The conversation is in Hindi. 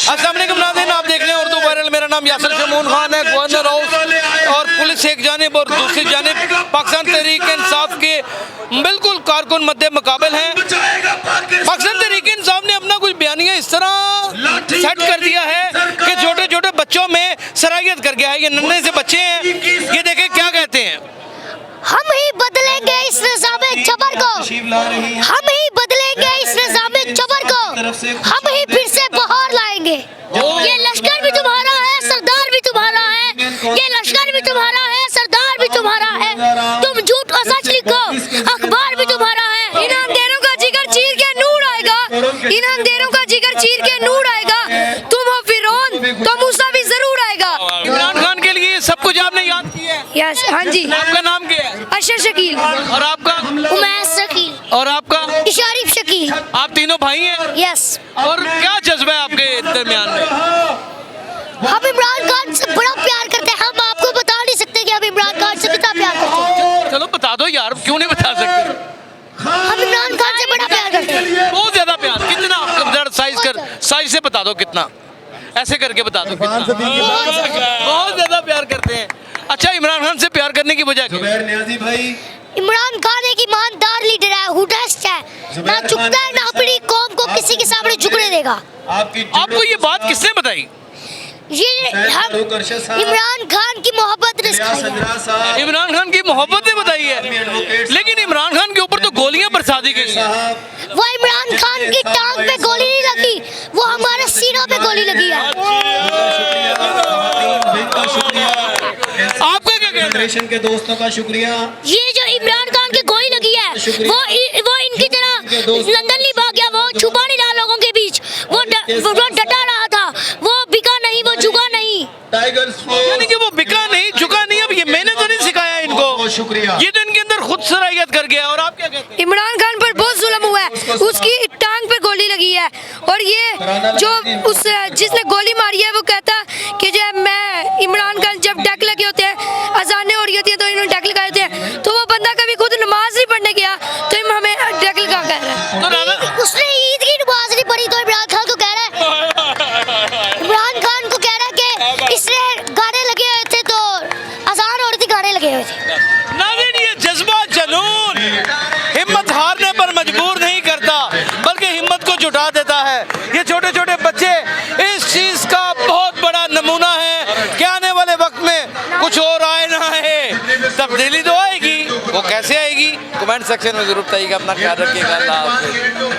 अस्सलाम वालेकुम नाज़रीन, आप देख रहे हैं उर्दू वायरल। मेरा नाम यासिर शमून खान है। गवर्नर हाउस और पुलिस एक जानिब और दूसरी जानिब पाकिस्तान तहरीक इंसाफ के बिल्कुल कारकुन मद्दे मुकाबल हैं। पाकिस्तान तहरीक इंसाफ ने अपना कुछ बयानिया इस तरह सेट कर दिया है कि छोटे छोटे बच्चों में सराहियत कर गया है। ये नन्हे से बच्चे हैं, ये देखें क्या कहते हैं। हम ही बदलेंगे इस निज़ाम जबर को, हम ही बदलेंगे इस निज़ाम जबर को, हम ही फिर से बहार लाएंगे। ये लश्कर भी तुम्हारा है, सरदार भी तुम्हारा है, ये लश्कर भी तुम्हारा है, सरदार भी तुम्हारा है। तुम झूठ और सच लिखो, अखबार भी तुम्हारा है। इन अंधेरों का जिगर चीर के नूर आएगा, इन अंधेरों का जिगर चीर के नूर आएगा। तुम हो फिरौन तो मूसा भी जरूर आएगा। इमरान खान के लिए सब कुछ आपने याद किया है। यस, हाँ जी। आपका नाम क्या है? अशर शकील। और आपका? उमैस शकील। और आपका? इशारिफ शकील। आप तीनों भाई हैं? यस। और क्या जज्बा है आपके दरमियान में? हम इमरान खान से बड़ा प्यार करते हैं। हम आपको बता नहीं सकते कि हम इमरान खान से कितना प्यार करते हैं। चलो बता दो यार, क्यों नहीं बता सकते? हम इमरान खान से बड़ा प्यार करते हैं। बहुत ज्यादा प्यार। कितना? साइज से बता दो कितना, ऐसे करके बता दो कितना। बहुत ज्यादा प्यार करते हैं। अच्छा, इमरान खान से प्यार करने की वजह क्या? इमरान खान एक ईमानदार लीडर है, हुडस्ट है, ना झुकता है, ना अपनी कौम को किसी के सामने झुकने देगा। आपको ये बात किसने बताई? ये हम इमरान खान की मोहब्बत ने सिखाई है। इमरान खान की मोहब्बत ने बताई है, लेकिन इमरान खान के ऊपर तो गोलियां बरसा दी गई। वो इमरान खान की टांग पे गोली नहीं लगी, वो हमारे सीनों पे गोली लगी है। आपका क्या कहना है? के दोस्तों का शुक्रिया। ये जो इमरान खान की गोली लगी है, वो इनकी तरह लंदन नहीं भाग गया, वो छुपा नहीं रहा लोगों के बीच, वो डटा रहा था, वो बिका नहीं, वो झुका नहीं। यानी कि वो बिका नहीं, झुका नहीं। अब ये मैंने तो नहीं सिखाया इनको, शुक्रिया। ये तो इनके अंदर खुद सराहियत कर गया। और आप क्या कहते हैं? इमरान खान पर बहुत जुल्म हुआ है, उसकी टांग पे गोली लगी है। और ये जो उस जिसने गोली मारी है वो कहता कि जो मैं इमरान खान जब डेक लगे होते हैं, अजानें हो रही होती है तो इन्होंने डेक लगाए होते हैं, तो वो बंदा कभी खुद नमाज नहीं पढ़ने गया तो हमें डेक लगा कह रहा है। तो उसने ईद की नमाज नहीं पढ़ी तो इमरान खान को कह रहा है, इमरान खान को कह रहा है कि इसने गाने लगे हुए थे तो अजान हो रही थी, गाने लगे हुए थे। नाज़रीन, ये जज्बा जुनून हिम्मत हारने पर मजबूर नहीं करता, बल्कि हिम्मत को जुटा देता है। ये छोटे छोटे बच्चे इस चीज का बहुत बड़ा नमूना है कि आने वाले वक्त में कुछ और आए ना है, तब्दीली तो आएगी। वो कैसे आएगी? कमेंट सेक्शन में जरूर बताइएगा। अपना ख्याल रखिएगा। अल्लाह हाफ़िज़।